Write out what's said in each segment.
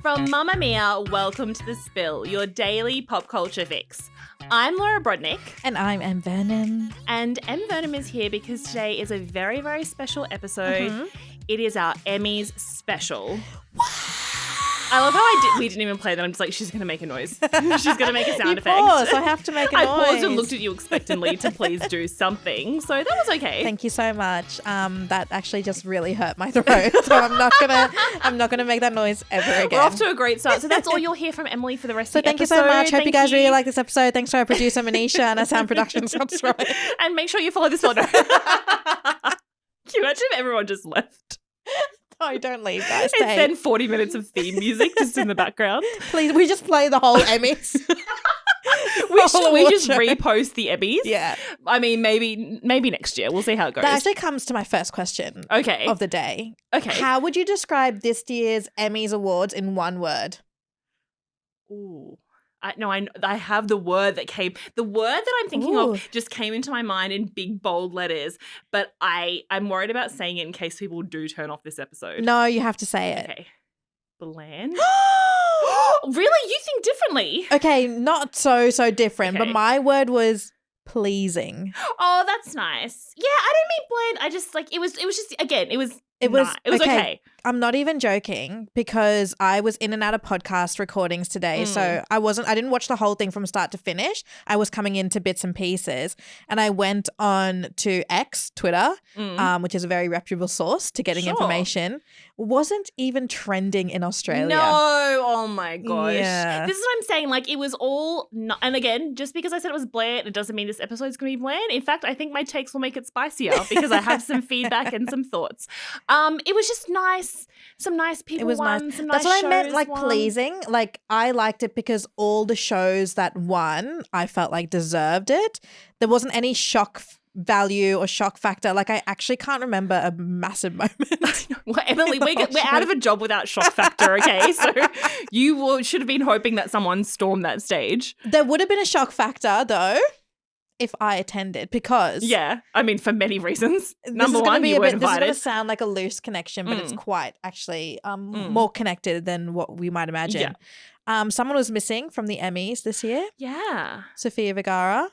From Mamma Mia, welcome to The Spill, your daily pop culture fix. I'm Laura Brodnick. And I'm Em Vernon. And Em Vernon is here because today is a very, very special episode. Mm-hmm. It is our Emmys special. I love how we didn't even play that. I'm just like, she's going to make a noise. She's going to make a sound effect. Paused, so I have to make a I noise. paused and looked at you expectantly to please do something. So that was okay. Thank you so much. That actually just really hurt my throat. So I'm not gonna make that noise ever again. We're off to a great start. So that's all you'll hear from Emily for the rest of the episode. So thank you so much. Hope you guys really like this episode. Thanks to our producer Manisha and our sound production software. And make sure you follow this one. Can you imagine if everyone just left? No, don't leave, guys. It's then 40 minutes of theme music just in the background. Please, we just play the whole Emmys. we just repost the Emmys. Yeah. I mean, maybe next year. We'll see how it goes. That actually comes to my first question of the day. Okay. How would you describe this year's Emmys Awards in one word? Ooh. I have the word that came. The word that I'm thinking of just came into my mind in big, bold letters, but I'm worried about saying it in case people do turn off this episode. No, you have to say it. Okay. Bland? Really? You think differently? Okay, not so different, Okay. but my word was pleasing. Oh, that's nice. Yeah, I don't mean bland. I just it was just, again, it was okay. I'm not even joking because I was in and out of podcast recordings today. So I didn't watch the whole thing from start to finish. I was coming into bits and pieces, and I went on to X, Twitter, which is a very reputable source to getting information. Wasn't even trending in Australia. No, oh my gosh. Yeah. This is what I'm saying. Like, it was all, and again, just because I said it was bland, it doesn't mean this episode's going to be bland. In fact, I think my takes will make it spicier because I have some feedback and some thoughts. It was just nice. Some nice people won. Nice. Some nice That's what I meant, shows like won. pleasing. Like I liked it because all the shows that won, I felt like deserved it. There wasn't any shock value or shock factor. Like I actually can't remember a massive moment. Well, Emily, we're out of a job without shock factor, okay? So you should have been hoping that someone stormed that stage. There would have been a shock factor though if I attended because I mean, for many reasons. Number one, you weren't invited. This is going to sound like a loose connection, but it's quite actually more connected than what we might imagine. Yeah. Someone was missing from the Emmys this year. Yeah. Sofia Vergara.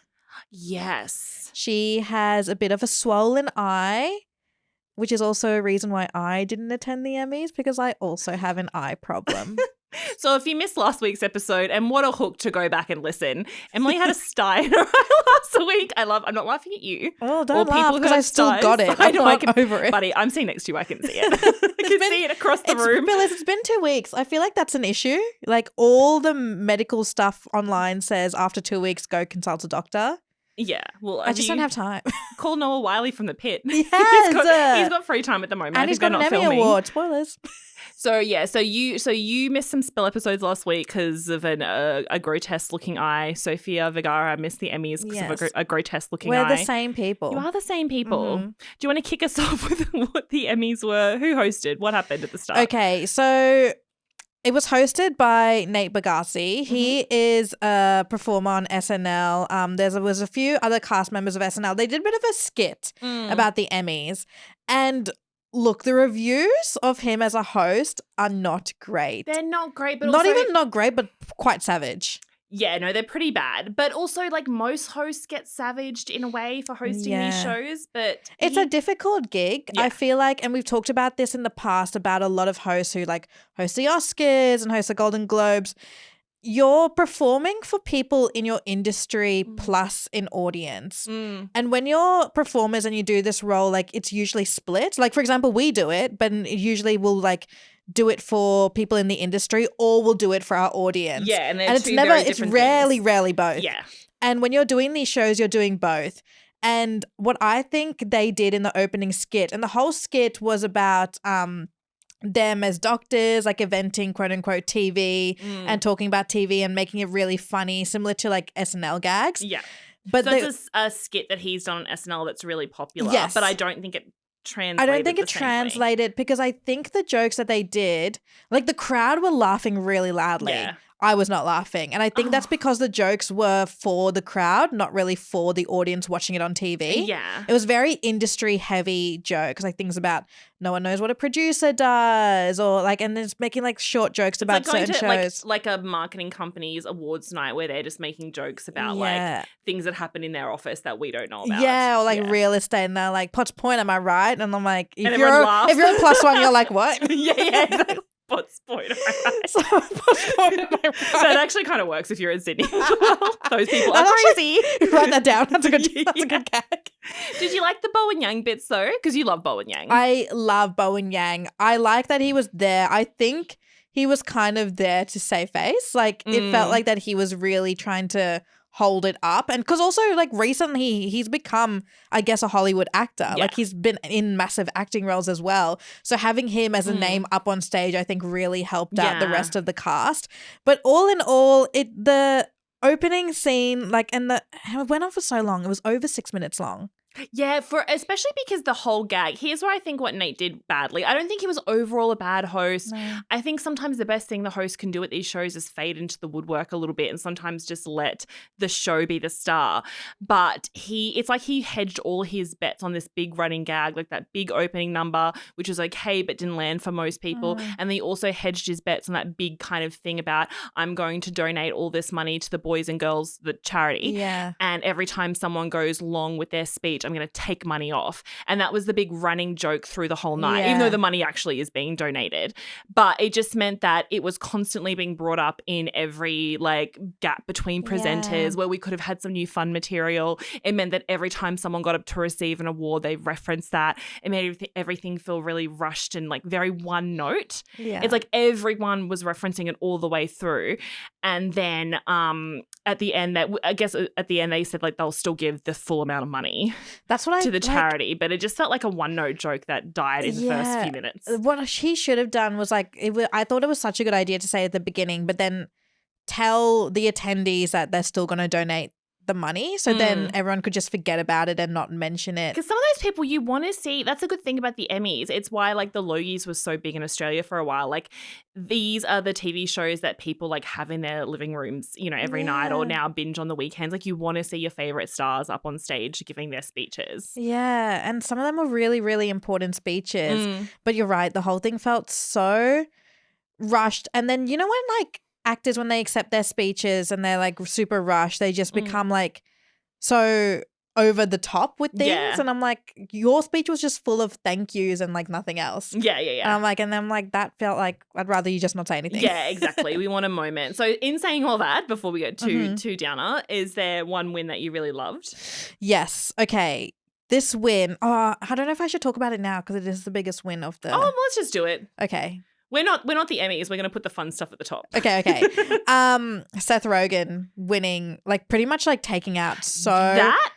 Yes. She has a bit of a swollen eye, which is also a reason why I didn't attend the Emmys because I also have an eye problem. So if you missed last week's episode, and what a hook to go back and listen, Emily had a sty in her eye last week. I'm not laughing at you. Oh, don't laugh because I still got it. I know, I'm not over it. Buddy, I'm sitting next to you. I can see it. I can see it across the room. Phyllis, it's been 2 weeks. I feel like that's an issue. Like all the medical stuff online says after 2 weeks, go consult a doctor. Yeah, well, I just don't have time. Call Noah Wiley from the pit. Yes, he's got free time at the moment, and he's got an Emmy Award. Spoilers. So you missed some spill episodes last week because of a grotesque looking eye. Sofia Vergara missed the Emmys because of a grotesque looking eye. We're the same people. You are the same people. Mm-hmm. Do you want to kick us off with what the Emmys were? Who hosted? What happened at the start? Okay, so it was hosted by Nate Bargatze. He is a performer on SNL. There was a few other cast members of SNL. They did a bit of a skit about the Emmys. And look, the reviews of him as a host are not great. They're not great, but not even not great, but quite savage. Yeah, no, they're pretty bad. But also, like, most hosts get savaged in a way for hosting these shows. But it's a difficult gig, I feel like. And we've talked about this in the past about a lot of hosts who, like, host the Oscars and host the Golden Globes. You're performing for people in your industry plus an audience. And when you're performers and you do this role, like, it's usually split. Like, for example, we do it, but usually we'll, like, do it for people in the industry or we'll do it for our audience. Yeah, and it's rarely both. Yeah. And when you're doing these shows, you're doing both. And what I think they did in the opening skit, and the whole skit was about them as doctors, like eventing quote unquote TV and talking about TV and making it really funny, similar to like SNL gags. Yeah. But so that's a skit that he's done on SNL that's really popular. Yes. But I don't think it translated because I think the jokes that they did, like the crowd were laughing really loudly. Yeah. I was not laughing. And I think that's because the jokes were for the crowd, not really for the audience watching it on TV. Yeah. It was very industry heavy jokes, like things about no one knows what a producer does, or like, and then it's making like short jokes about certain shows. Like a marketing company's awards night where they're just making jokes about like things that happen in their office that we don't know about. Yeah, or like real estate, and they're like, Potts Point, am I right? And I'm like, if you're a plus one, you're like, what? yeah, exactly. Potts Point, am I right? So, Potts Point, am I right? That actually kind of works if you're in Sydney. Those people are crazy. Write that down. That's a good gag. Did you like the Bowen Yang bits though? Because you love Bowen Yang. I love Bowen Yang. I like that he was there. I think he was kind of there to save face. Like it felt like that he was really trying to hold it up. And because also like recently he's become, I guess, a Hollywood actor. Yeah. Like he's been in massive acting roles as well. So having him as a name up on stage, I think really helped out the rest of the cast. But all in all, the opening scene, like, and it went on for so long. It was over 6 minutes long. Yeah, especially because the whole gag. Here's where I think what Nate did badly. I don't think he was overall a bad host. No. I think sometimes the best thing the host can do at these shows is fade into the woodwork a little bit and sometimes just let the show be the star. But it's like he hedged all his bets on this big running gag, like that big opening number, which was okay but didn't land for most people. And then he also hedged his bets on that big kind of thing about, I'm going to donate all this money to the boys and girls, the charity. Yeah. And every time someone goes long with their speech, I'm going to take money off. And that was the big running joke through the whole night, even though the money actually is being donated. But it just meant that it was constantly being brought up in every like gap between presenters where we could have had some new fun material. It meant that every time someone got up to receive an award, they referenced that. It made everything feel really rushed and like very one note. Yeah. It's like everyone was referencing it all the way through. And then at the end, they said like they'll still give the full amount of money. That's what to the charity, but it just felt like a one-note joke that died in the first few minutes. What he should have done was like, I thought it was such a good idea to say at the beginning, but then tell the attendees that they're still going to donate the money, so then everyone could just forget about it and not mention it. Because some of those people you want to see, that's a good thing about the Emmys. It's why like the Logies was so big in Australia for a while. Like these are the TV shows that people like have in their living rooms, you know, every night or now binge on the weekends. Like you want to see your favorite stars up on stage giving their speeches. Yeah, and some of them were really, really important speeches. But you're right, the whole thing felt so rushed. And then you know when like actors, when they accept their speeches and they're like super rushed, they just become like so over the top with things. And I'm like, your speech was just full of thank yous and like nothing else. Yeah. And I'm like, that felt like I'd rather you just not say anything. Yeah, exactly. We want a moment. So in saying all that, before we get too downer, is there one win that you really loved? Yes. Okay. This win, I don't know if I should talk about it now because it is the biggest win of the... Oh, well, let's just do it. Okay. We're not the Emmys. We're going to put the fun stuff at the top. Okay. Seth Rogan winning, like pretty much like taking out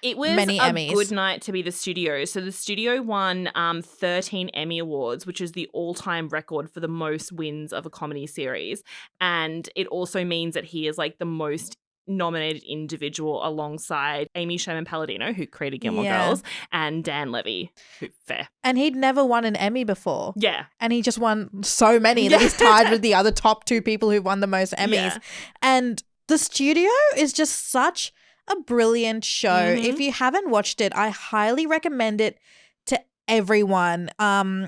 it was many Emmys. A good night to be the studio. So the studio won 13 Emmy Awards, which is the all-time record for the most wins of a comedy series. And it also means that he is like the most nominated individual alongside Amy Sherman-Palladino, who created Gilmore Girls, and Dan Levy, who fair. And he'd never won an Emmy before. Yeah. And he just won so many that he's tied with the other top two people who won the most Emmys. Yeah. And the studio is just such a brilliant show. If you haven't watched it, I highly recommend it to everyone.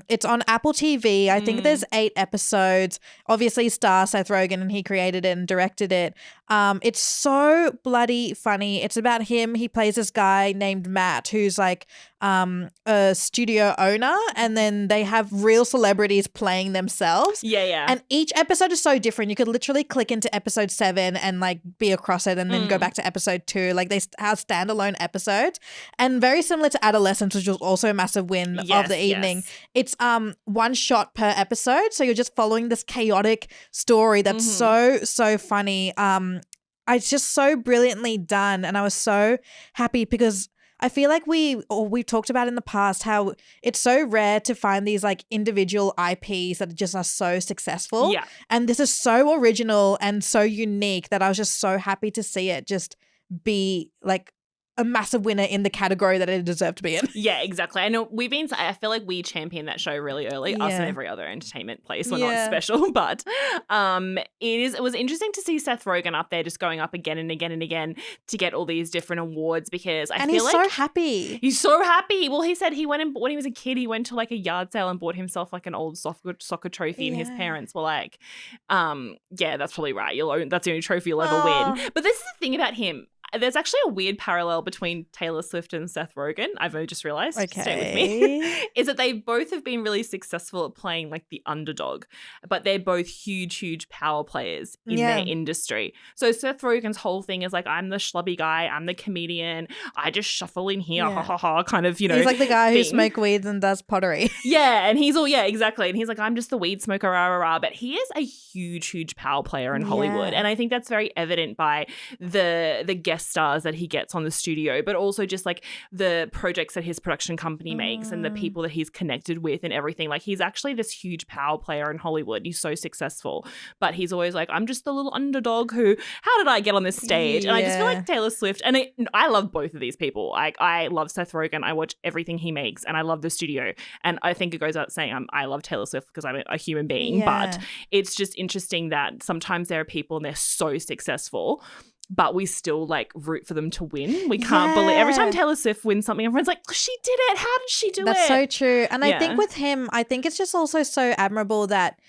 It's on Apple TV. I think there's 8 episodes. Obviously star Seth Rogan, and he created it and directed it. It's so bloody funny. It's about him. He plays this guy named Matt who's like a studio owner, and then they have real celebrities playing themselves. Yeah. And each episode is so different. You could literally click into episode 7 and like be across it and then go back to episode 2. Like they have standalone episodes, and very similar to Adolescence, which was also a massive win of the evening. It's one shot per episode, so you're just following this chaotic story that's so funny. It's just so brilliantly done, and I was so happy because I feel like we've talked about in the past how it's so rare to find these like individual IPs that just are so successful. Yeah. And this is so original and so unique that I was just so happy to see it just be like a massive winner in the category that it deserved to be in. Yeah, exactly. I know I feel like we championed that show really early, us and every other entertainment place. We're not special, but it was interesting to see Seth Rogan up there just going up again and again and again to get all these different awards because I feel like he's so happy. He's so happy. Well, he said when he was a kid, he went to like a yard sale and bought himself like an old soccer trophy and his parents were like, yeah, that's probably right. That's the only trophy you'll ever win. But this is the thing about him. There's actually a weird parallel between Taylor Swift and Seth Rogan. I've only just realized. Okay. Stay with me. Is that they both have been really successful at playing like the underdog, but they're both huge, huge power players in their industry. So Seth Rogan's whole thing is like, I'm the schlubby guy. I'm the comedian. I just shuffle in here, ha ha ha, kind of, He's like the guy who smokes weed and does pottery. Yeah, and he's all, exactly. And he's like, I'm just the weed smoker, rah, rah, rah. But he is a huge, huge power player in Hollywood. And I think that's very evident by the guest stars that he gets on the studio, but also just like the projects that his production company makes and the people that he's connected with and everything. Like he's actually this huge power player in Hollywood. He's so successful, but he's always like, I'm just the little underdog how did I get on this stage? And I just feel like Taylor Swift, and I love both of these people. I love Seth Rogan. I watch everything he makes and I love the studio. And I think it goes without saying I love Taylor Swift because I'm a human being, but it's just interesting that sometimes there are people and they're so successful but we still like root for them to win. We can't believe every time Taylor Swift wins something, everyone's like, she did it. How did she do it? That's so true. And I think with him, I think it's just also so admirable that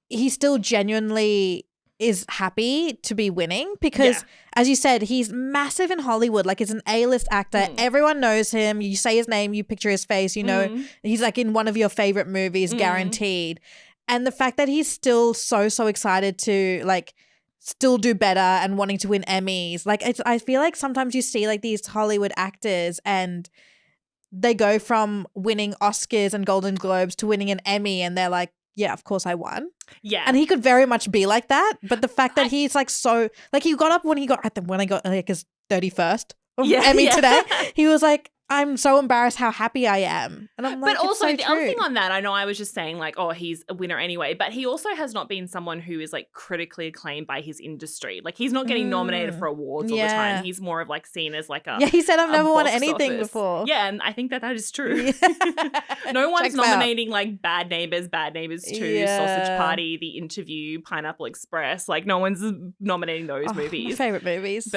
he still genuinely is happy to be winning because as you said, he's massive in Hollywood. Like he's an A-list actor. Everyone knows him. You say his name, you picture his face, he's like in one of your favorite movies, guaranteed. And the fact that he's still so excited to like still do better and wanting to win Emmys. Like I feel like sometimes you see like these Hollywood actors and they go from winning Oscars and Golden Globes to winning an Emmy and they're like, yeah, of course I won. Yeah. And he could very much be like that. But the fact that he's like so like he got up when I got like his 31st Emmy today, he was like, I'm so embarrassed how happy I am. And I'm like, but also so the other thing on that, I know I was just saying like, oh, he's a winner anyway, but he also has not been someone who is like critically acclaimed by his industry. Like he's not getting nominated for awards all the time. He's more of like seen as like a he said I've never won anything before. Yeah, and I think that is true. No one's nominating like Bad Neighbors 2, Sausage Party, The Interview, Pineapple Express. Like no one's nominating those movies. My favorite movies.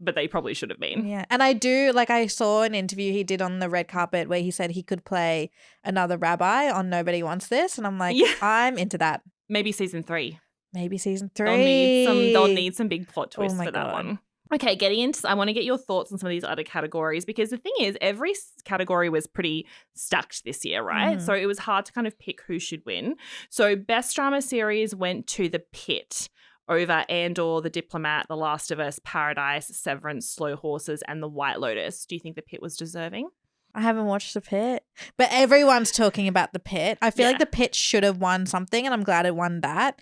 But they probably should have been. Yeah. And I saw an interview he did on the red carpet where he said he could play another rabbi on Nobody Wants This. And I'm like, I'm into that. Maybe season 3. They'll need some big plot twists for that one. Okay, getting into, I want to get your thoughts on some of these other categories because the thing is every category was pretty stacked this year, right? So it was hard to kind of pick who should win. So Best Drama Series went to The Pit over Andor, The Diplomat, The Last of Us, Paradise, Severance, Slow Horses, and The White Lotus. Do you think The Pit was deserving? I haven't watched The Pit, but everyone's talking about The Pit. I feel like The Pit should have won something, and I'm glad it won that.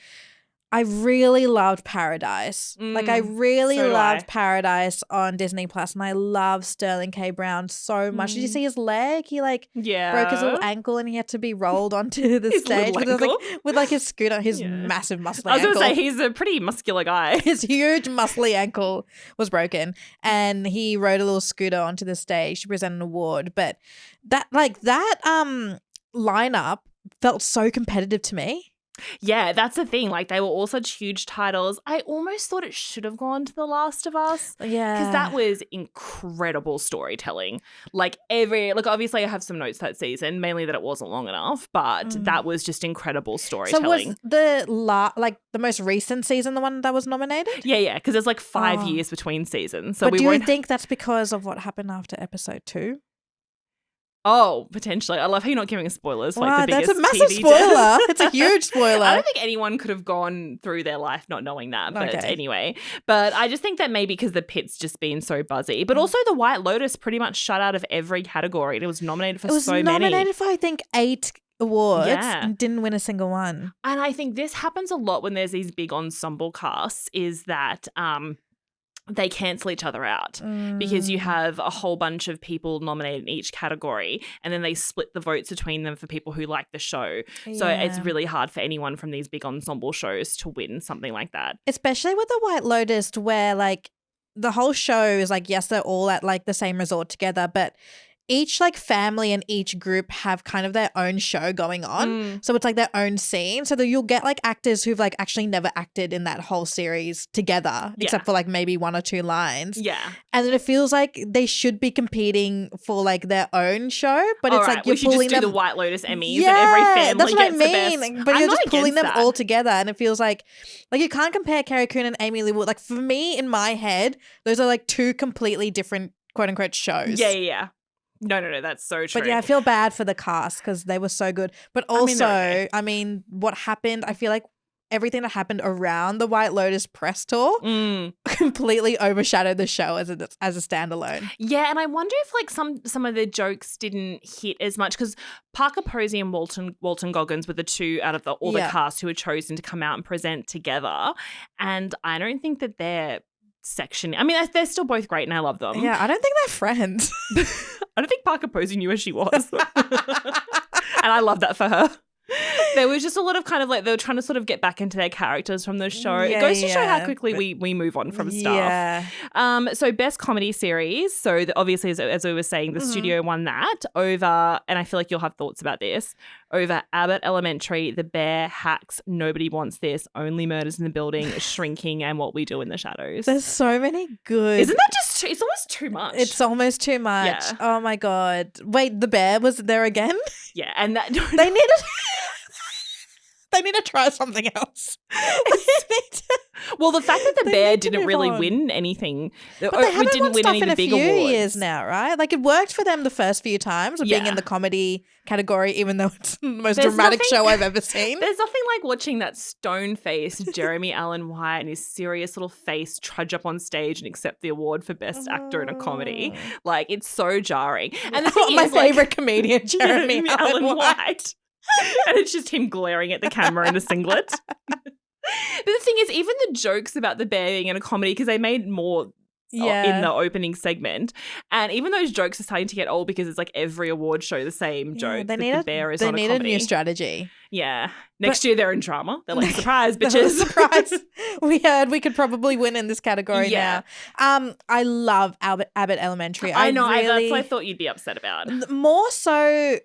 I really loved Paradise. Like I really loved Paradise on Disney Plus, and I love Sterling K. Brown so much. Did you see his leg? He broke his little ankle and he had to be rolled onto the stage with his scooter, his massive muscly ankle. I was going to say he's a pretty muscular guy. His huge muscly ankle was broken, and he rode a little scooter onto the stage to present an award. But that lineup felt so competitive to me. Yeah, that's the thing. Like, they were all such huge titles. I almost thought it should have gone to The Last of Us. Yeah. Because that was incredible storytelling. Obviously I have some notes that season, mainly that it wasn't long enough, but that was just incredible storytelling. So was the most recent season the one that was nominated? Yeah, because there's like 5 years between seasons. So but do you think that's because of what happened after episode 2? Oh, potentially. I love how you're not giving spoilers. Wow, the biggest that's a massive TV spoiler. It's a huge spoiler. I don't think anyone could have gone through their life not knowing that. But anyway. But I just think that maybe because The Pit's just been so buzzy. But also The White Lotus pretty much shut out of every category. It was nominated for so many. It was nominated for, I think, 8 awards and didn't win a single one. And I think this happens a lot when there's these big ensemble casts is that they cancel each other out because you have a whole bunch of people nominated in each category and then they split the votes between them for people who like the show. Yeah. So it's really hard for anyone from these big ensemble shows to win something like that. Especially with The White Lotus where the whole show is like, yes, they're all at like the same resort together, but each like family and each group have kind of their own show going on. So it's like their own scene. So that you'll get like actors who've like actually never acted in that whole series together, except for like maybe 1 or 2 lines. Yeah. And then it feels like they should be competing for like their own show, but it's like you're we should pulling just do them. the White Lotus Emmys and every family that's what I gets mean. the best. But I'm you're not just pulling against them that. all together, and it feels like you can't compare Carrie Coon and Amy Lee Wood. Like for me, in my head, those are like 2 completely different quote unquote shows. Yeah. No, that's so true. But yeah, I feel bad for the cast because they were so good. But also, I mean, what happened, I feel like everything that happened around the White Lotus press tour completely overshadowed the show as a standalone. Yeah, and I wonder if like some of the jokes didn't hit as much because Parker Posey and Walton Goggins were the 2 out of all the cast who were chosen to come out and present together. And I don't think that they're I mean, they're still both great and I love them. Yeah, I don't think they're friends. I don't think Parker Posey knew who she was. And I love that for her. There was just a lot of kind of like they were trying to sort of get back into their characters from the show. It goes to show how quickly we move on from stuff. Yeah. So best comedy series. So obviously, as we were saying, the studio won that over, and I feel like you'll have thoughts about this, over Abbott Elementary, The Bear, Hacks, Nobody Wants This, Only Murders in the Building, Shrinking, and What We Do in the Shadows. There's so many good. Isn't that just it's almost too much. It's almost too much. Yeah. Oh my God. Wait, The Bear was there again? Yeah, and that they needed they need to try something else. Well, the fact that The Bear didn't really win anything, but they haven't didn't win any of the big in a few awards. years now, right? Like it worked for them the first few times of being in the comedy category, even though it's the most dramatic show I've ever seen. There's nothing like watching that stone-faced Jeremy Allen White and his serious little face trudge up on stage and accept the award for Best Actor in a Comedy. Like, it's so jarring. And the thing my is, favorite comedian, Jeremy Allen White. And it's just him glaring at the camera in a singlet. But the thing is, even the jokes about the bear being in a comedy, because they made more in the opening segment, and even those jokes are starting to get old because it's like every award show the same joke. They that need the bear is they not a need comedy. a new strategy. Yeah. Next year they're in drama. They're like, surprise, bitches. Surprise. We heard we could probably win in this category now. I love Abbott Elementary. I know. That's what I thought you'd be upset about. More so,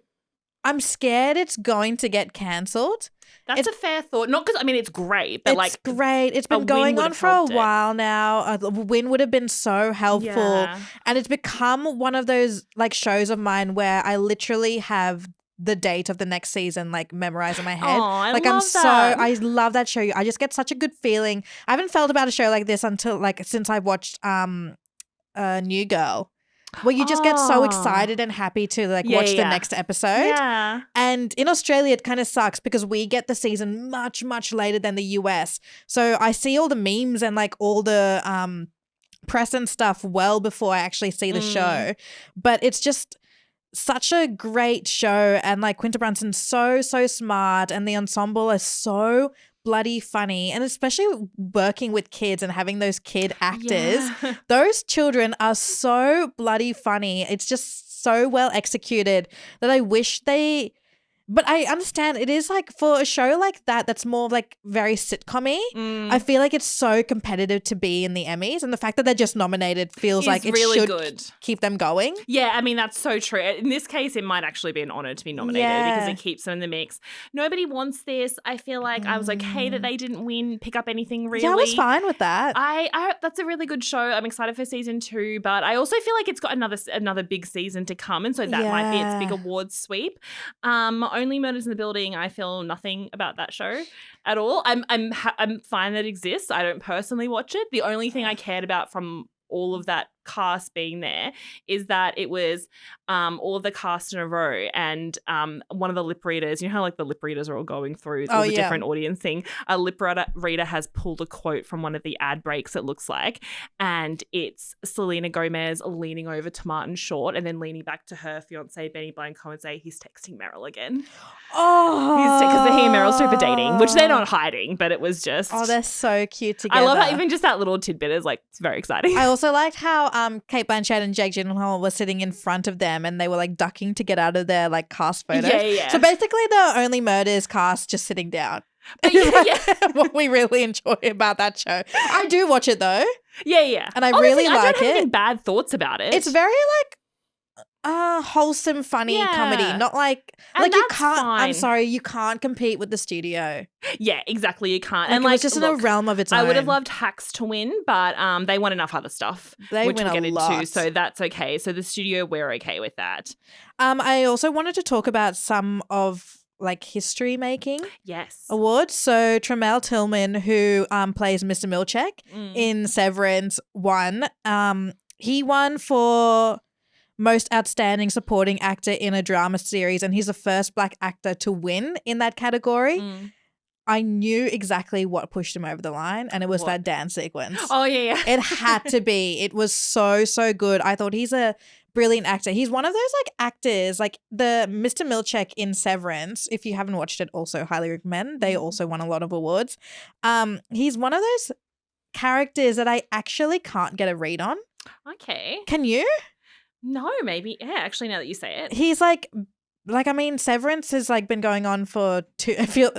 I'm scared it's going to get cancelled. That's a fair thought. Not because, I mean, it's great, but it's great. It's been going on for a while now. A win would have been so helpful. Yeah. And it's become one of those like shows of mine where I literally have the date of the next season like memorized in my head. Oh, I love that. I love that show. I just get such a good feeling. I haven't felt about a show like this since I watched New Girl. Where you just get so excited and happy to watch the next episode. Yeah. And in Australia, it kind of sucks because we get the season much, much later than the US. So I see all the memes and like all the press and stuff well before I actually see the show. But it's just such a great show. And like Quinta Brunson's so smart and the ensemble is so bloody funny, and especially working with kids and having those kid actors, those children are so bloody funny. It's just so well executed that I wish but I understand it is like for a show like that that's more like very sitcom-y. I feel like it's so competitive to be in the Emmys, and the fact that they're just nominated feels like it really should keep them going. Yeah, I mean, that's so true. In this case, it might actually be an honor to be nominated because it keeps them in the mix. Nobody Wants This. I feel like I was okay that they didn't pick up anything really. Yeah, I was fine with that. I that's a really good show. I'm excited for season 2, but I also feel like it's got another big season to come, and so that might be its big awards sweep. Only Murders in the Building, I feel nothing about that show at all. I'm fine that it exists. I don't personally watch it. The only thing I cared about from all of that cast being there is that it was all of the cast in a row, and one of the lip readers, you know how like the lip readers are all going through all the different audience thing, a lip reader has pulled a quote from one of the ad breaks, it looks like, and it's Selena Gomez leaning over to Martin Short and then leaning back to her fiance Benny Blanco and say he's texting Meryl again. Because he and Meryl Streep are dating, which they're not hiding, but it was just they're so cute together. I love how even just that little tidbit is like, it's very exciting. I also liked how Kate Blanchett and Jake Gyllenhaal were sitting in front of them and they were like ducking to get out of their like cast photos. Yeah. So basically the Only Murders cast just sitting down. But what we really enjoy about that show. I do watch it though. Yeah. And I Honestly, really I like don't have any it. bad thoughts about it. It's very like wholesome, funny comedy. Not like And you that's can't. I'm fine. sorry, you can't compete with the studio. Yeah, exactly. You can't. Like, And it was like, just in look, a realm of its own. I would have loved Hacks to win, but they won enough other stuff, They which win we'll a get into. lot. So that's okay. So the studio, we're okay with that. I also wanted to talk about some of like history making Yes. awards. So Tremel Tillman, who plays Mr. Milchek in Severance, won. He won for most outstanding supporting actor in a drama series, and he's the first Black actor to win in that category. I knew exactly what pushed him over the line, and it was that dance sequence. Oh, yeah. It had to be. It was so, so good. I thought he's a brilliant actor. He's one of those like actors, like the Mr. Milchek in Severance. If you haven't watched it, also highly recommend. They also won a lot of awards. He's one of those characters that I actually can't get a read on. Okay. Can you? No, maybe. Yeah, actually, now that you say it. He's like I mean, Severance has like been going on for it feels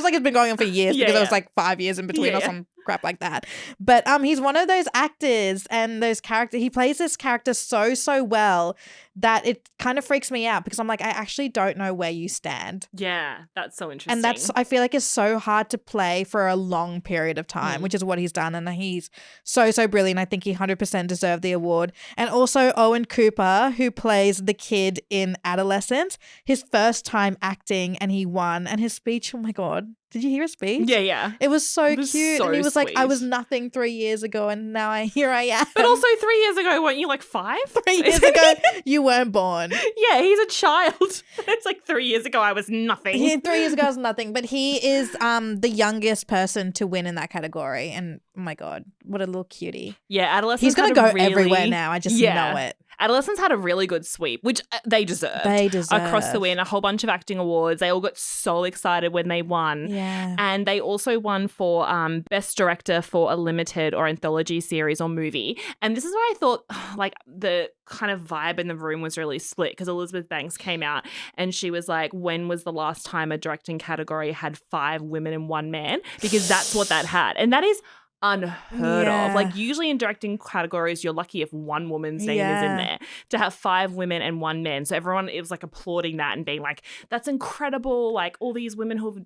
like it's been going on for years because it was like 5 years in between or some crap like that. But he's one of those actors and those characters. He plays this character so well that it kind of freaks me out because I'm like, I actually don't know where you stand. Yeah, that's so interesting. And that's, I feel like, is so hard to play for a long period of time, which is what he's done. And he's so brilliant. I think he 100% deserved the award. And also Owen Cooper, who plays the kid in Adolescence, his first time acting, and he won. And his speech, oh my God. Did you hear his speech? Yeah. It was so cute. So and he was like, I sweet. was nothing 3 years ago and now here I am. But also 3 years ago, weren't you like 5? 3 years ago, you weren't born. Yeah, he's a child. It's like 3 years ago, I was nothing. 3 years ago, I was nothing. But he is the youngest person to win in that category. And oh my God, what a little cutie. Yeah, Adolescence. He's going to go everywhere now. I just know it. Adolescence had a really good sweep, which they deserved. Across the win, a whole bunch of acting awards. They all got so excited when they won. Yeah. And they also won for Best Director for a limited or anthology series or movie. And this is where I thought like the kind of vibe in the room was really split because Elizabeth Banks came out and she was like, when was the last time a directing category had 5 women and 1 man? Because that's what that had. And that is unheard of. Like usually in directing categories, you're lucky if 1 woman's name is in there. To have 5 women and 1 man. So everyone is like applauding that and being like, that's incredible. Like all these women who've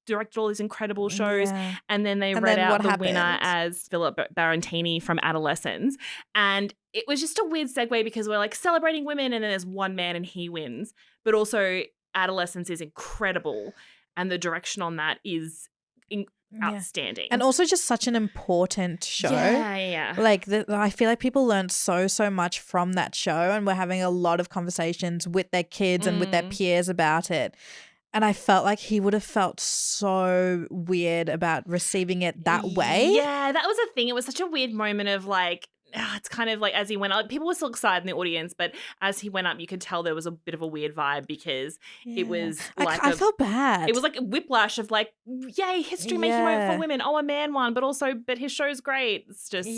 directed all these incredible shows. And then they read out the winner as Philip Barantini from Adolescence. And it was just a weird segue because we're like celebrating women and then there's 1 man and he wins. But also Adolescence is incredible. And the direction on that is outstanding. And also just such an important show. Yeah. Like I feel like people learned so much from that show and we're having a lot of conversations with their kids and with their peers about it. And I felt like he would have felt so weird about receiving it that way. Yeah, that was the thing. It was such a weird moment of like, it's kind of like as he went up, people were still excited in the audience, but as he went up, you could tell there was a bit of a weird vibe because it was like I felt bad. It was like a whiplash of like, yay, history making moment for women. Oh, a man won, but his show's great. It's just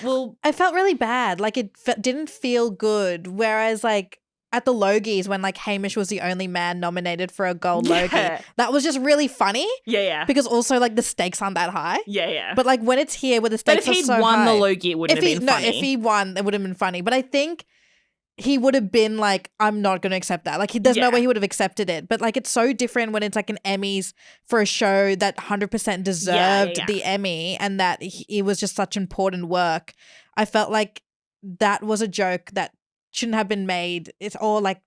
Well, I felt really bad. Like it didn't feel good. Whereas like at the Logies when like Hamish was the only man nominated for a gold Logie, that was just really funny. Yeah. Because also like the stakes aren't that high. Yeah. But like when it's here where the stakes are so high. But if he'd won the Logie, it wouldn't have been funny. No, if he won, it would have been funny. But I think he would have been like, I'm not going to accept that. Like there's no way he would have accepted it. But like it's so different when it's like an Emmys for a show that 100% deserved the Emmy and that it was just such important work. I felt like that was a joke that shouldn't have been made. It's all like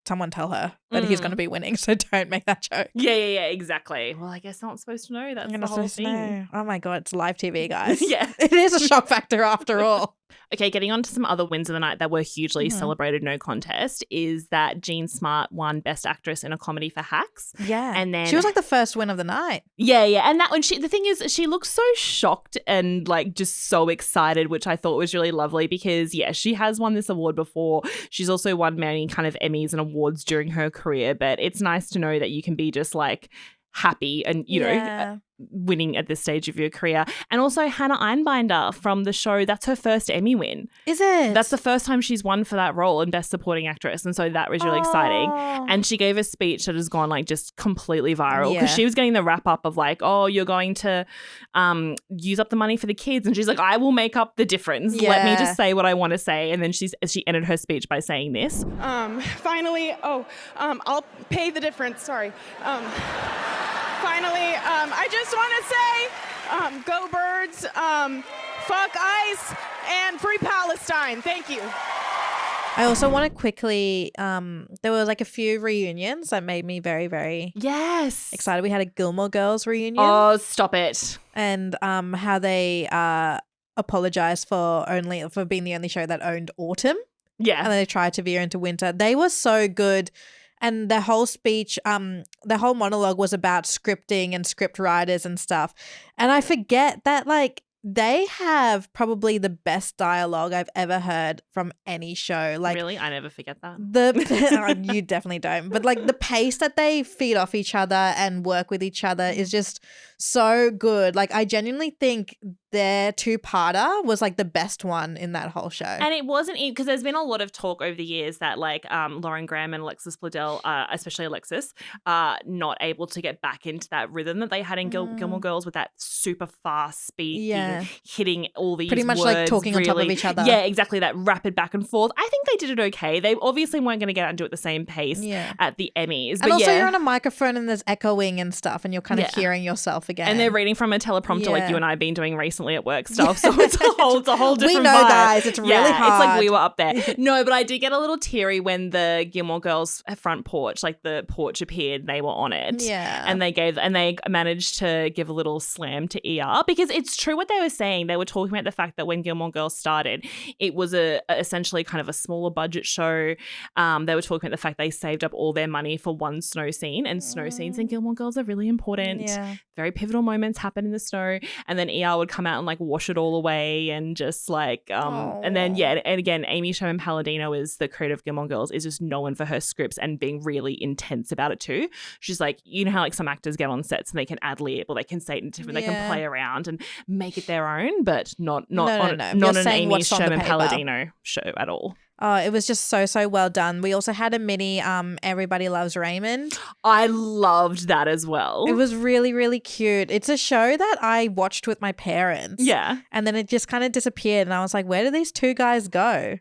someone tell her that he's going to be winning, so don't make that joke. Yeah, exactly. Well, I guess not supposed to know. That's the whole thing. Oh my God, it's live TV, guys. Yeah. It is a shock factor after all. Okay, getting on to some other wins of the night that were hugely celebrated, no contest, is that Jean Smart won Best Actress in a Comedy for Hacks. Yeah. And then she was like the first win of the night. Yeah. And that one, the thing is, she looked so shocked and like just so excited, which I thought was really lovely because, she has won this award before. She's also won many kind of Emmys and awards during her career, but it's nice to know that you can be just like happy and, you know, winning at this stage of your career. And also Hannah Einbinder from the show, that's her first Emmy win. Is it? That's the first time she's won for that role in Best Supporting Actress. And so that was really exciting. And she gave a speech that has gone like just completely viral because she was getting the wrap up of like, oh, you're going to use up the money for the kids. And she's like, I will make up the difference. Let me just say what I want to say. And then she ended her speech by saying this. Finally, I'll pay the difference. Sorry. Finally, I just want to say, go Birds, fuck ICE, and free Palestine. Thank you. I also want to quickly, there were like a few reunions that made me very, very excited. We had a Gilmore Girls reunion. Oh, stop it. And how they apologized for being the only show that owned autumn. Yeah. And then they tried to veer into winter. They were so good. And their whole speech, their whole monologue was about scripting and script writers and stuff. And I forget that like they have probably the best dialogue I've ever heard from any show. Like, really? I never forget that. You definitely don't. But like the pace that they feed off each other and work with each other is just so good. Like I genuinely think their two-parter was like the best one in that whole show. And it wasn't because there's been a lot of talk over the years that like Lauren Graham and Alexis Bledel, especially Alexis, are not able to get back into that rhythm that they had in Gilmore Girls with that super fast speaking, hitting all these pretty much words, like talking really, on top of each other. Yeah, exactly. That rapid back and forth. I think they did it okay. They obviously weren't going to get out and do it the same pace at the Emmys. And also you're on a microphone and there's echoing and stuff and you're kind of hearing yourself again. And they're reading from a teleprompter like you and I have been doing recently at work stuff. So it's a whole different we know, vibe. guys. It's really hard. It's like we were up there. No, but I did get a little teary when the Gilmore Girls front porch, like the porch appeared, they were on it. Yeah. And they managed to give a little slam to ER because it's true what they were saying. They were talking about the fact that when Gilmore Girls started, it was essentially kind of a smaller budget show. They were talking about the fact they saved up all their money for one snow scene, and snow scenes in Gilmore Girls are really important. Yeah. Very pivotal moments happen in the snow, and then ER would come out and like wash it all away and just like and then and again Amy Sherman-Palladino is the creator of Gilmore Girls, is just known for her scripts and being really intense about it too. She's like, you know how like some actors get on sets and they can ad lib or they can say it in different, they can play around and make it their own, but not an Amy Sherman-Palladino show at all. Oh, it was just so well done. We also had a mini Everybody Loves Raymond. I loved that as well. It was really, really cute. It's a show that I watched with my parents. Yeah. And then it just kind of disappeared. And I was like, where do these two guys go?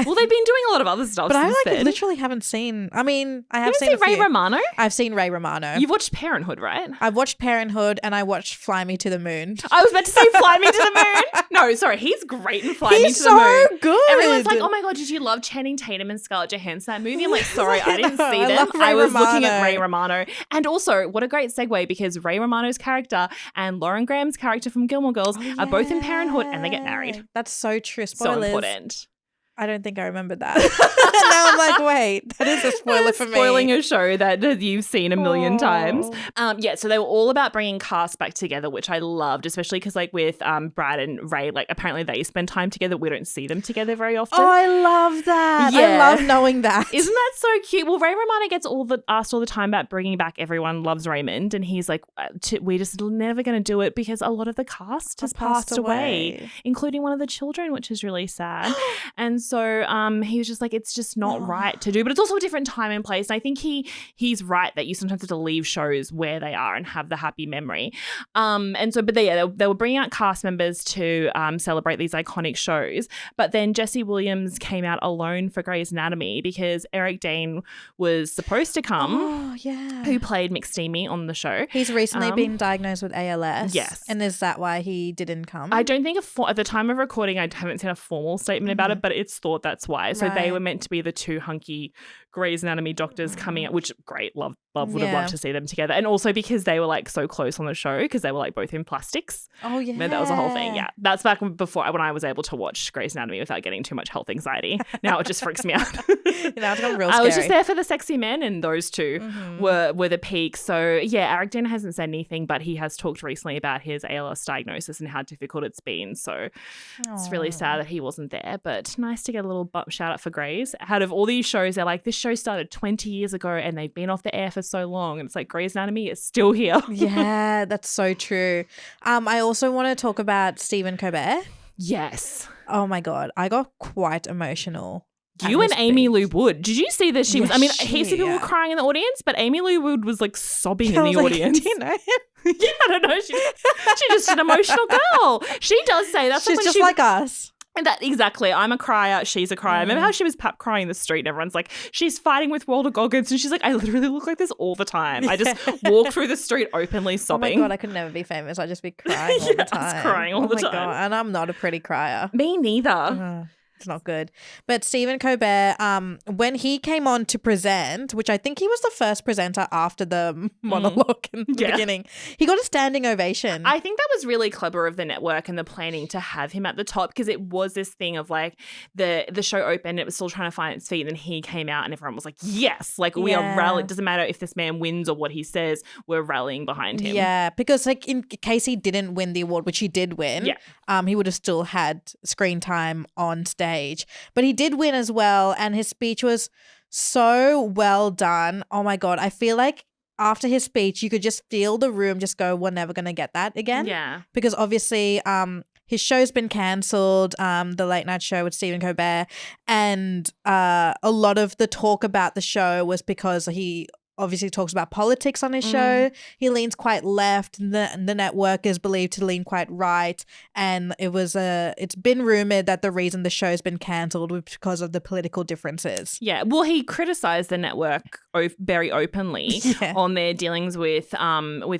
Well, they've been doing a lot of other stuff but since I then. literally haven't seen. I mean, I have seen Ray Romano. I've seen Ray Romano. You've watched Parenthood, right? I've watched Parenthood and I watched Fly Me to the Moon. I was about to say Fly Me to the Moon. No, sorry, he's great in Fly Me to the Moon. He's so good. Everyone's like, oh my God, did you love Channing Tatum and Scarlett Johansson that movie? I'm like, sorry, I didn't see them. I was looking at Ray Romano. And also, what a great segue, because Ray Romano's character and Lauren Graham's character from Gilmore Girls are both in Parenthood and they get married. That's so true. Spoilers. So important. I don't think I remembered that. Now I'm like, wait, that is a spoiler for me. Spoiling a show that you've seen a million times. So they were all about bringing cast back together, which I loved, especially because like with Brad and Ray, like apparently they spend time together. We don't see them together very often. Oh, I love that. Yeah. I love knowing that. Isn't that so cute? Well, Ray Romano gets asked all the time about bringing back Everyone Loves Raymond, and he's like, we're just never going to do it because a lot of the cast has passed away, including one of the children, which is really sad. And so he was just like, it's just not right to do, but it's also a different time and place. And I think he's right that you sometimes have to leave shows where they are and have the happy memory. But they were bringing out cast members to celebrate these iconic shows. But then Jesse Williams came out alone for Grey's Anatomy because Eric Dane was supposed to come, who played McSteamy on the show. He's recently been diagnosed with ALS. Yes. And is that why he didn't come? I don't think at the time of recording, I haven't seen a formal statement about it, but it's thought that's why. So they were meant to be the two hunky Grey's Anatomy doctors coming out, which great, would have loved to see them together. And also because they were like so close on the show because they were like both in plastics. Oh yeah. But that was a whole thing. Yeah. That's back before when I was able to watch Grey's Anatomy without getting too much health anxiety. Now it just freaks me out. Now it's gotten real scary. I was just there for the sexy men, and those two were the peak. So yeah, Eric Dane hasn't said anything, but he has talked recently about his ALS diagnosis and how difficult it's been. So it's really sad that he wasn't there, but nice to get a little shout out for Grey's. Out of all these shows, they're like, this show started 20 years ago and they've been off the air for so long. And it's like Grey's Anatomy is still here. Yeah, that's so true. I also want to talk about Stephen Colbert. Yes. Oh my God. I got quite emotional. You and Amy Lou Wood. Did you see that she was? I mean, heaps of people yeah. were crying in the audience, but Amy Lou Wood was like sobbing in I the was like, audience. do you know him? Yeah, I don't know. She's just an emotional girl. She does say that's She's like when just like us. And that exactly. I'm a crier. She's a crier. Remember how she was pap crying in the street and everyone's like, she's fighting with Walter Goggins. And she's like, I literally look like this all the time. I just walk through the street openly sobbing. Oh my God, I could never be famous. I'd just be crying all the time. Crying all the time. God. And I'm not a pretty crier. Me neither. It's not good. But Stephen Colbert, when he came on to present, which I think he was the first presenter after the monologue in the beginning, he got a standing ovation. I think that was really clever of the network and the planning to have him at the top, because it was this thing of like the show opened, it was still trying to find its feet, and then he came out and everyone was like, yes, like we are rallying. It doesn't matter if this man wins or what he says, we're rallying behind him. Yeah, because like in case he didn't win the award, which he did win, he would have still had screen time on stage. But he did win as well, and his speech was so well done. Oh my God, I feel like after his speech, you could just feel the room just go, we're never going to get that again. Yeah. Because obviously his show's been cancelled, the late night show with Stephen Colbert, and a lot of the talk about the show was because he obviously talks about politics on his show. He leans quite left. The network is believed to lean quite right. And it's been rumored that the reason the show's been cancelled was because of the political differences. Yeah. Well, he criticized the network very openly on their dealings with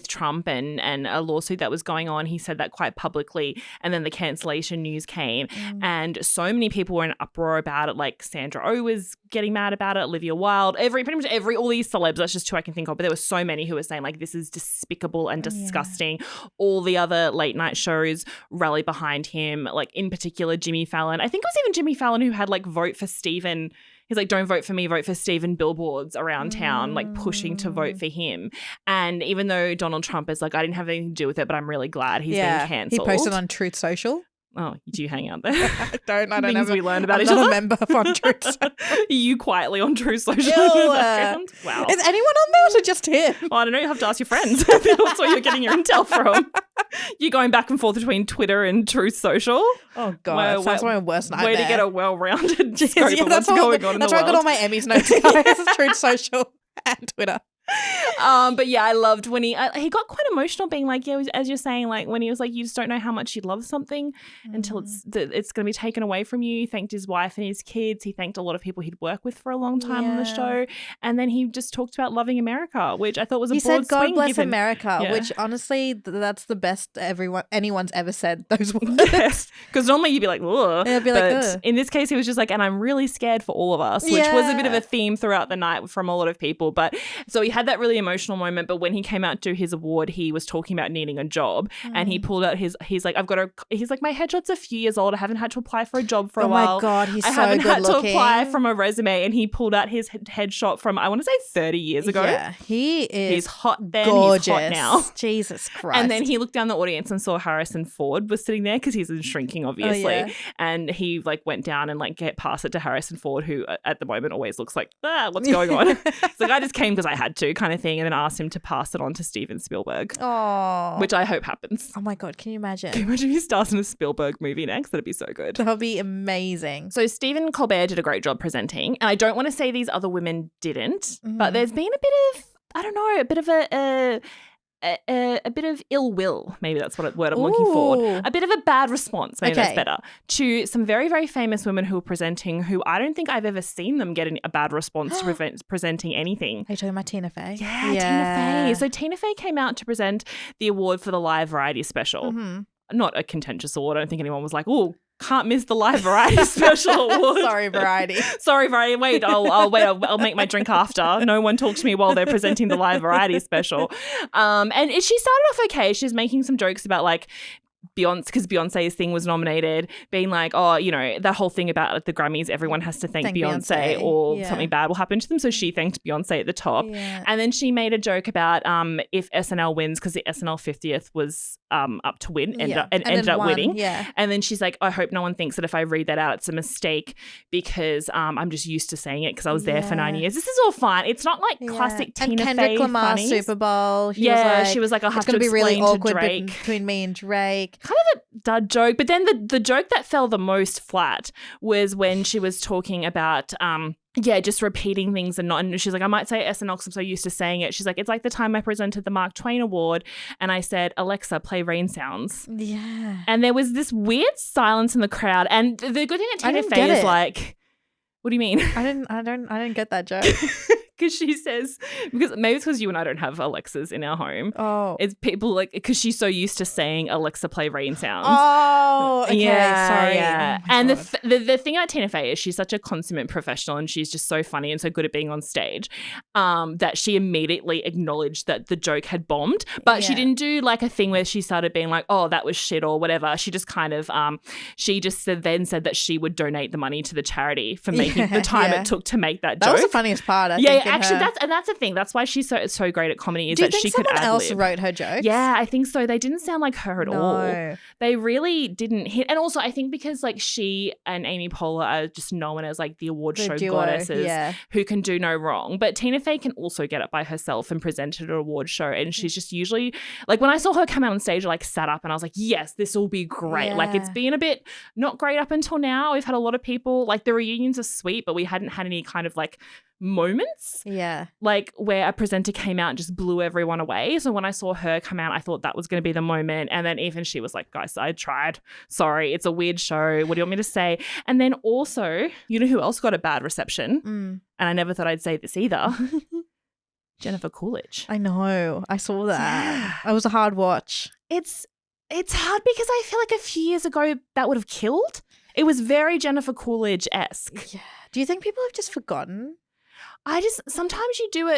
Trump and a lawsuit that was going on. He said that quite publicly. And then the cancellation news came. And so many people were in uproar about it. Like Sandra Oh was getting mad about it, Olivia Wilde, pretty much all these celebs. That's just two I can think of. But there were so many who were saying like, this is despicable and disgusting. All the other late night shows rally behind him. Like in particular, Jimmy Fallon. I think it was even Jimmy Fallon who had like vote for Stephen. He's like, don't vote for me, vote for Stephen billboards around town, like pushing to vote for him. And even though Donald Trump is like, I didn't have anything to do with it, but I'm really glad he's been cancelled. He posted on Truth Social. Oh, do you hang out there? I don't Things we learned about I'm each not other. a member on Truth Social. You quietly on Truth Social in the background? Wow. Is anyone on there or is it just him? Well, I don't know. You have to ask your friends. That's where you're getting your intel from. You're going back and forth between Twitter and Truth Social. Oh, God. That's my worst nightmare. Way to get a well-rounded scope of that's what's going on in the That's why I world. got all my Emmys notes, guys. Truth Social and Twitter. But yeah, I loved when he got quite emotional, being like, yeah, as you're saying, like when he was like, you just don't know how much you love something until it's going to be taken away from you. He thanked his wife and his kids. He thanked a lot of people he'd worked with for a long time on the show, and then he just talked about loving America, which I thought was a broad swing. He said, "God bless given. America," which honestly, that's the best anyone's ever said those words. Yes, because normally you'd be like, ugh. Yeah, be like, but ugh. In this case, he was just like, and I'm really scared for all of us, which was a bit of a theme throughout the night from a lot of people. But so he had that really emotional moment, but when he came out to his award, he was talking about needing a job, and he pulled out he's like, he's like, my headshot's a few years old. I haven't had to apply for a job for a while. Oh my God, he's I so haven't good had to looking. apply from a resume, and he pulled out his headshot from, I want to say 30 years ago. Yeah, he is. He's hot then, gorgeous. he's hot now. Jesus Christ. And then he looked down the audience and saw Harrison Ford was sitting there because he's shrinking, obviously. And he like went down and like get past it to Harrison Ford, who at the moment always looks like, what's going on? It's like, I just came because I had to kind of thing, and then asked him to pass it on to Steven Spielberg. Oh, which I hope happens. Oh my God, can you imagine? Can you imagine if he stars in a Spielberg movie next? That'd be so good. That would be amazing. So Stephen Colbert did a great job presenting, and I don't want to say these other women didn't, but there's been a bit of, I don't know, a bit of a bit of ill will, maybe that's what word I'm looking for. A bit of a bad response, maybe that's better, to some very, very famous women who are presenting, who I don't think I've ever seen them get a bad response to presenting anything. Are you talking about Tina Fey? Yeah, Tina Fey. So Tina Fey came out to present the award for the live variety special. Not a contentious award. I don't think anyone was like, oh, can't miss the live variety special award. Sorry, variety. Sorry, variety. Wait, I'll wait. I'll make my drink after. No one talk to me while they're presenting the live variety special. And she started off okay. She's making some jokes about like Beyonce, because Beyonce's thing was nominated, being like, oh, you know, that whole thing about like, the Grammys, everyone has to thank Beyonce or something bad will happen to them. So she thanked Beyonce at the top. Yeah. And then she made a joke about if SNL wins, because the SNL 50th was up to win and ended up winning. Yeah. And then she's like, I hope no one thinks that if I read that out, it's a mistake, because I'm just used to saying it because I was there for 9 years. This is all fine. It's not like classic Tina Fey and Kendrick Lamar funnies. Super Bowl. She was like, I'll have to be really explain awkward to Drake. between me and Drake. Kind of a dud joke. But then the joke that fell the most flat was when she was talking about just repeating things and she's like, I might say SNL because I'm so used to saying it. She's like, it's like the time I presented the Mark Twain Award and I said, Alexa, play rain sounds. Yeah. And there was this weird silence in the crowd. And the good thing that Tina Fey is like, what do you mean? I didn't get that joke. Because she says, maybe it's because you and I don't have Alexas in our home. Oh. It's people like, because she's so used to saying, Alexa, play rain sounds. Oh, okay. Yeah, Sorry. Yeah. Oh and the thing about Tina Fey is she's such a consummate professional and she's just so funny and so good at being on stage that she immediately acknowledged that the joke had bombed. But she didn't do like a thing where she started being like, oh, that was shit or whatever. She just kind of, then said that she would donate the money to the charity for making the time it took to make that joke. That was the funniest part, I think. Actually, that's the thing. That's why she's so great at comedy. Is Do you that think she could someone else ad-lib. wrote her jokes? Yeah, I think so. They didn't sound like her at all. They really didn't hit. And also, I think because like she and Amy Poehler are just known as like the award show duo, goddesses who can do no wrong. But Tina Fey can also get up by herself and present at an award show. And she's just usually like when I saw her come out on stage, I like sat up and I was like, yes, this will be great. Yeah. Like it's been a bit not great up until now. We've had a lot of people like the reunions are sweet, but we hadn't had any kind of like moments like where a presenter came out and just blew everyone away. So when I saw her come out, I thought that was going to be the moment. And then even she was like, guys, I tried. Sorry, it's a weird show. What do you want me to say? And then also, you know who else got a bad reception? And I never thought I'd say this either. Jennifer Coolidge. I know. I saw that. It was a hard watch. It's hard because I feel like a few years ago that would have killed. It was very Jennifer Coolidge-esque. Yeah. Do you think people have just forgotten? Sometimes you do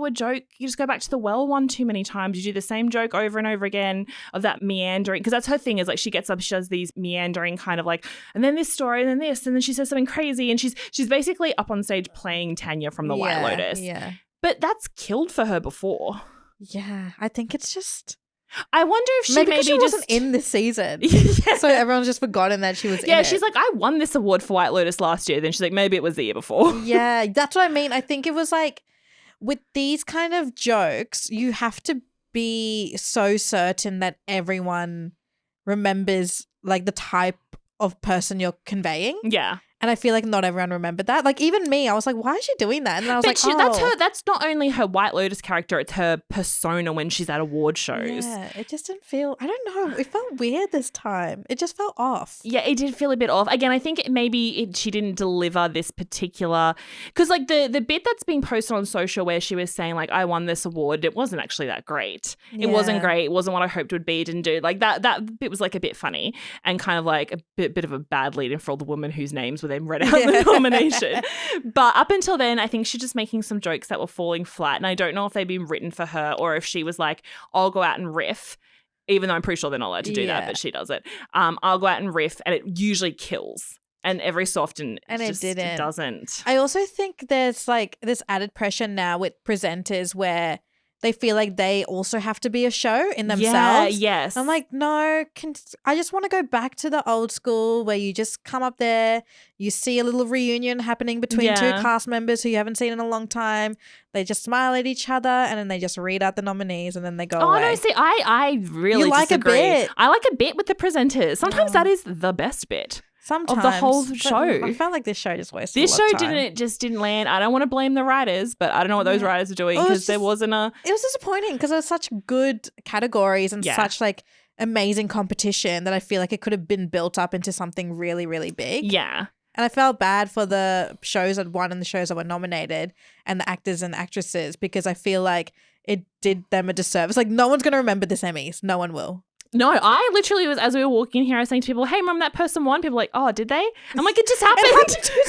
a joke, you just go back to the well one too many times. You do the same joke over and over again of that meandering, because that's her thing is like she gets up, she does these meandering kind of like, and then this story and then this, and then she says something crazy and she's basically up on stage playing Tanya from the White Lotus. Yeah. But that's killed for her before. Yeah. I think it's just... I wonder if maybe she wasn't in this season. So everyone's just forgotten that she was in it. Yeah, she's like, I won this award for White Lotus last year. Then she's like, maybe it was the year before. Yeah, that's what I mean. I think it was like with these kind of jokes, you have to be so certain that everyone remembers like the type of person you're conveying. Yeah. And I feel like not everyone remembered that. Like even me, I was like, why is she doing that? And then I was that's not only her White Lotus character, it's her persona when she's at award shows. Yeah, it just didn't feel, I don't know, it felt weird this time. It just felt off. Yeah, it did feel a bit off. Again, I think she didn't deliver this particular, because like the bit that's being posted on social where she was saying like, I won this award, it wasn't actually that great. It wasn't great. It wasn't what I hoped it would be. It didn't do like that bit was like a bit funny and kind of like a bit of a bad lead in for all the women whose names were then read out the nomination. But up until then, I think she's just making some jokes that were falling flat. And I don't know if they've been written for her or if she was like, I'll go out and riff, even though I'm pretty sure they're not allowed to do that, but she does it. I'll go out and riff and it usually kills. And every so often it doesn't. I also think there's like this added pressure now with presenters where they feel like they also have to be a show in themselves. Yeah, yes. I'm like, no, I just want to go back to the old school where you just come up there, you see a little reunion happening between two cast members who you haven't seen in a long time. They just smile at each other and then they just read out the nominees and then they go away. Oh, no, see, I really disagree. A bit. I like a bit with the presenters. Sometimes that is the best bit. Sometimes. Of the whole show. I felt like this show just wasted This a lot show of time. didn't land. I don't want to blame the writers, but I don't know what those writers are doing because there wasn't a... It was disappointing because there was such good categories and such like amazing competition that I feel like it could have been built up into something really, really big. Yeah. And I felt bad for the shows that won and the shows that were nominated and the actors and actresses because I feel like it did them a disservice. Like no one's going to remember this Emmys. No one will. No, I literally was, as we were walking here, I was saying to people, hey, Mum, that person won. People were like, oh, did they? I'm like, it just happened.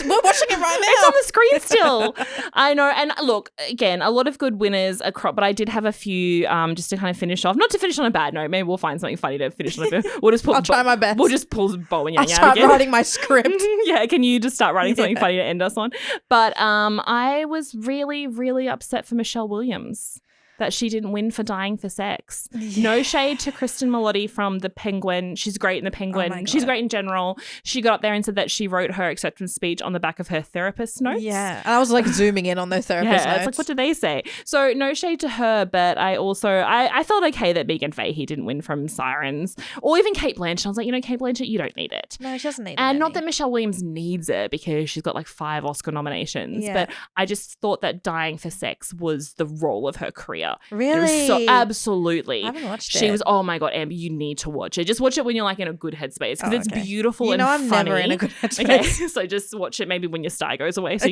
We're watching it right now. It's on the screen still. I know. And look, again, a lot of good winners, but I did have a few just to kind of finish off. Not to finish on a bad note. Maybe we'll find something funny to finish on. I'll try my best. We'll just pull Bo and Yang I'll out start again. writing my script. Yeah, can you just start writing something funny to end us on? But I was really, really upset for Michelle Williams that she didn't win for Dying for Sex. Yeah. No shade to Kristen Milotti from The Penguin. She's great in The Penguin. Oh She's great in general. She got up there and said that she wrote her acceptance speech on the back of her therapist's notes. Yeah. And I was like zooming in on those therapist notes. It's like, what do they say? So no shade to her, but I also, I felt okay that Megan Fahey didn't win from Sirens or even Cate Blanchett. I was like, Cate Blanchett, you don't need it. No, she doesn't need it. And not that Michelle Williams needs it because she's got like 5 Oscar nominations, but I just thought that Dying for Sex was the role of her career. Really? So absolutely. I haven't watched it. She was, oh my God, Amber, you need to watch it. Just watch it when you're like in a good headspace because it's beautiful and I'm funny. never in a good headspace. Okay, so just watch it maybe when your sty goes away so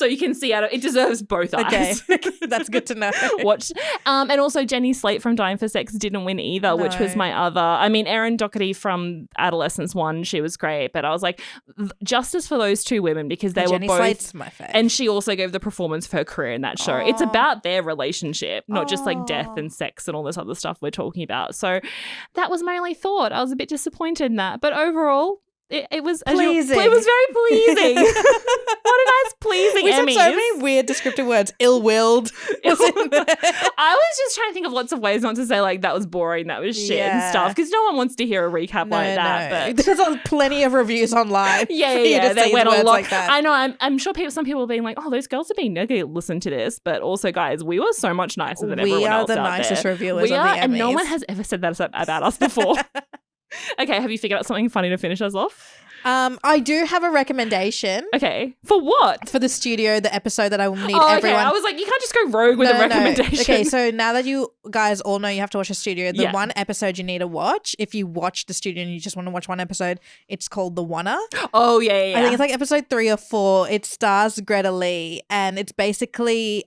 you can see out of it. Deserves both eyes. Okay, that's good to know. Watch. And also Jenny Slate from Dying for Sex didn't win either, which was my other. I mean, Erin Doherty from Adolescence won. She was great, but I was like, justice for those two women because they Jenny were both. Slate's my fave. And she also gave the performance of her career in that show. Aww. It's about their relationship, not just like death and sex and all this other stuff we're talking about. So that was my only thought. I was a bit disappointed in that, but overall, it was pleasing. It was very pleasing. What a nice pleasing We Emmys. said so many weird descriptive words. Ill-willed was in there. I was just trying to think of lots of ways not to say like that was boring, that was shit and stuff, because no one wants to hear a recap like that. But there's plenty of reviews online. Yeah. They went a lot like that. I know. I'm sure some people are being like, oh, those girls are being negative. Listen to this, but also, guys, we were so much nicer than everyone else out there. We are the nicest reviewers. We of are, the Emmys. and no one has ever said that about us before. Okay, have you figured out something funny to finish us off? I do have a recommendation. Okay. For what? For the studio, the episode that I will need everyone. Okay. I was like, you can't just go rogue with a recommendation. No. Okay, so now that you guys all know you have to watch the studio, the one episode you need to watch, if you watch the studio and you just want to watch one episode, it's called The Oneer. Oh, yeah. I think it's like episode 3 or 4. It stars Greta Lee, and it's basically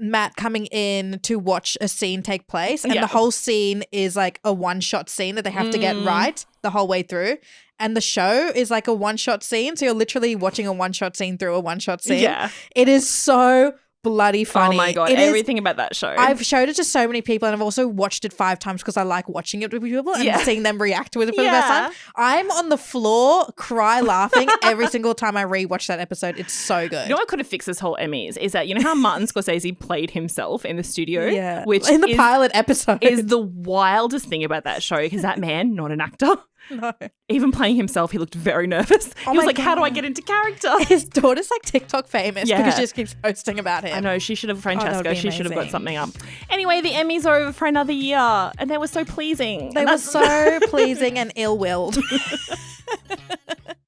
Matt coming in to watch a scene take place, and the whole scene is like a one-shot scene that they have to get right the whole way through. And the show is like a one-shot scene, so you're literally watching a one-shot scene through a one-shot scene. Yeah. It is so bloody funny. Oh my God, everything about that show. I've showed it to so many people, and I've also watched it 5 times because I like watching it with people and seeing them react to it for the first time. I'm on the floor, laughing every single time I rewatch that episode. It's so good. You know what could have fixed this whole Emmys is that, you know how Martin Scorsese played himself in the studio? Yeah. Which in the pilot episode. Is the wildest thing about that show because that man, not an actor. No. Even playing himself, he looked very nervous. He was like, how do I get into character? His daughter's like TikTok famous because she just keeps posting about him. I know. She should have, Francesca, she should have got something up. Anyway, the Emmys are over for another year and they were so pleasing. They were so pleasing and ill-willed.